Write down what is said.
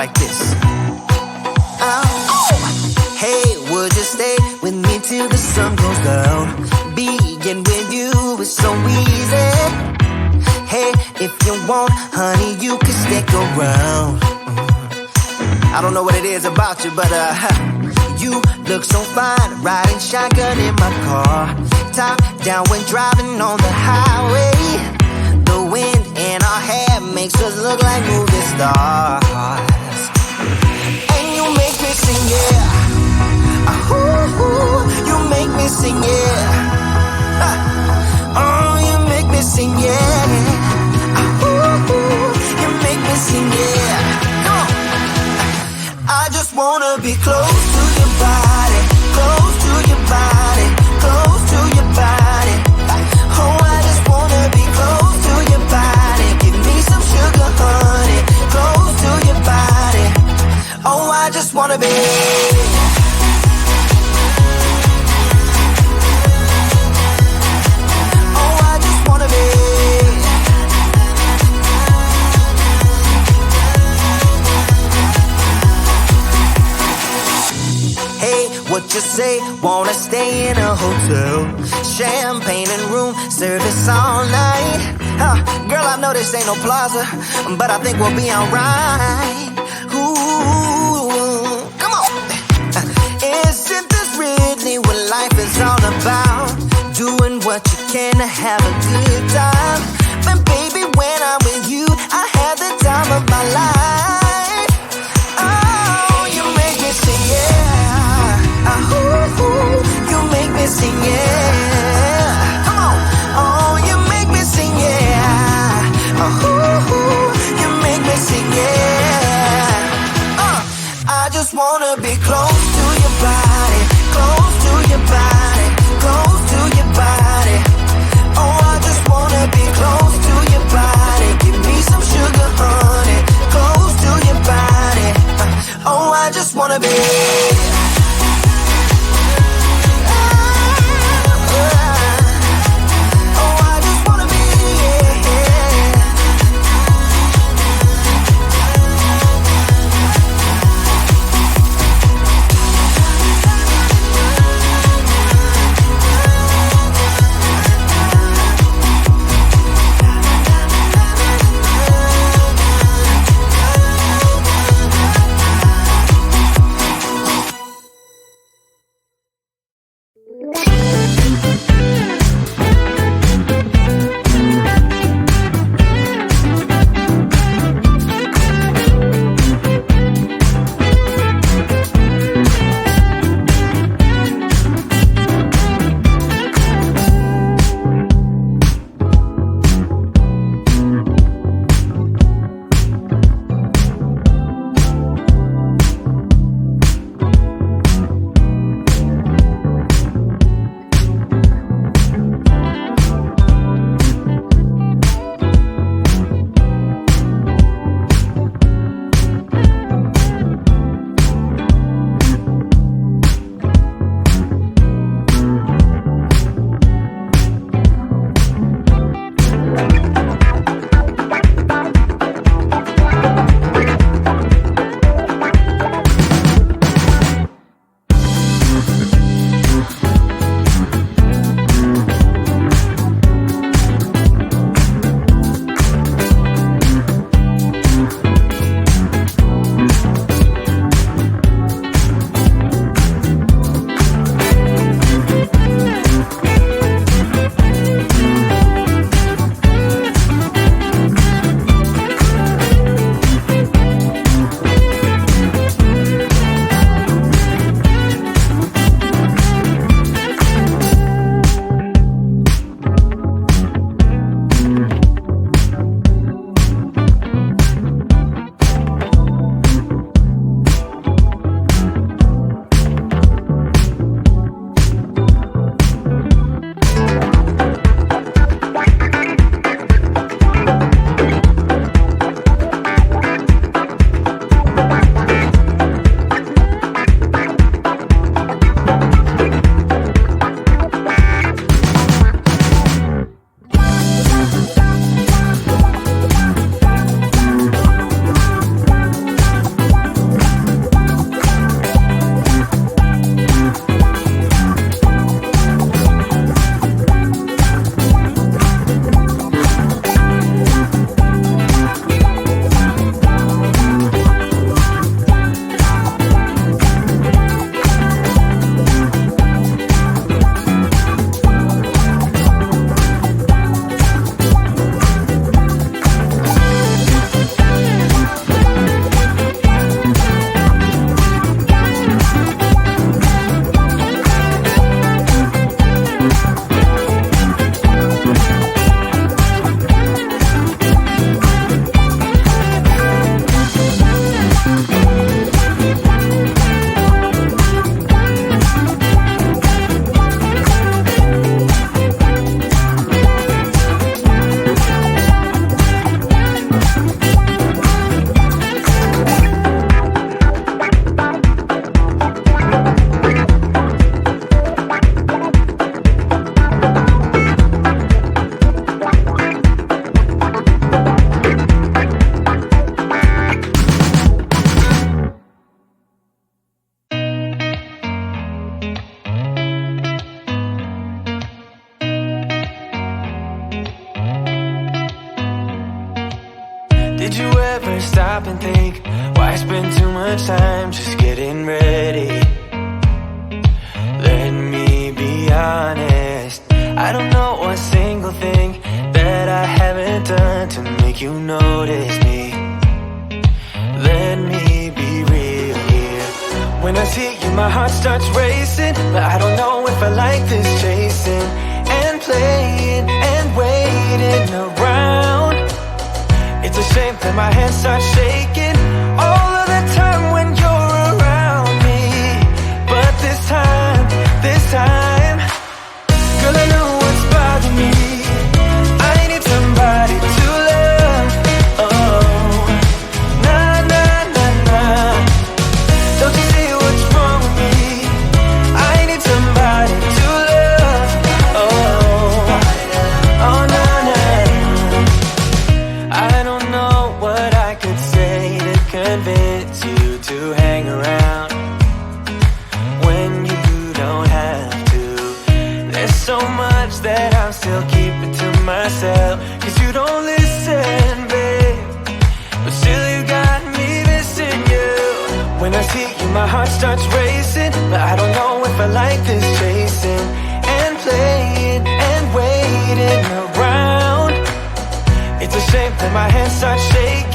like this. Hey, would you stay with me till the sun goes down? Being with you is so easy. Hey, if you want, honey, you can stick around. I don't know what it is about you, but you look so fine, riding shotgun in my car, top down when driving on the highway. The wind in our hair makes us look like movie stars. And you make me sing, yeah. You make me sing, yeah. Oh, you make me sing, yeah. You make me sing, yeah. Come on. I just wanna be close to your body, close to your body, close to your body. Oh, I just wanna be close to your body. Give me some sugar, honey, close to your body. Oh, I just wanna be. What you say, wanna stay in a hotel, champagne and room service all night. Girl, I know this ain't no plaza, but I think we'll be alright. Ooh, come on. Isn't this really what life is all about? Doing what you can to have a good time. But baby, when I'm with you, I have the time of my life. Oh, you make me sing, yeah. You make me sing, yeah. Come on. Oh, you make me sing, yeah. You make me sing, yeah. I just wanna be close to your body, close to your body, close to your body. Oh, I just wanna be close. Did you ever stop and think, why spend too much time just getting ready? Let me be honest, I don't know a single thing that I haven't done to make you notice me. Let me be real here. When I see you, my heart starts racing, but I don't know if I like this chasing and playing and waiting around. It's a shame that my hands start shaking all of the time when you're around me. But this time, girl, I know what's bothering me. I need somebody to love. Oh, nah, nah, nah, nah. Don't you see what's wrong with me? I need somebody to love. Oh, oh, nah, nah. I don't know what I could say to convince you to hang around when you don't have to. There's so much that I'm still keeping to myself, 'cause you don't listen, babe. But still you got me missing you. When I see you, my heart starts racing, but I don't know if I like this chasing and playing and waiting around. It's a shame that my hands start shaking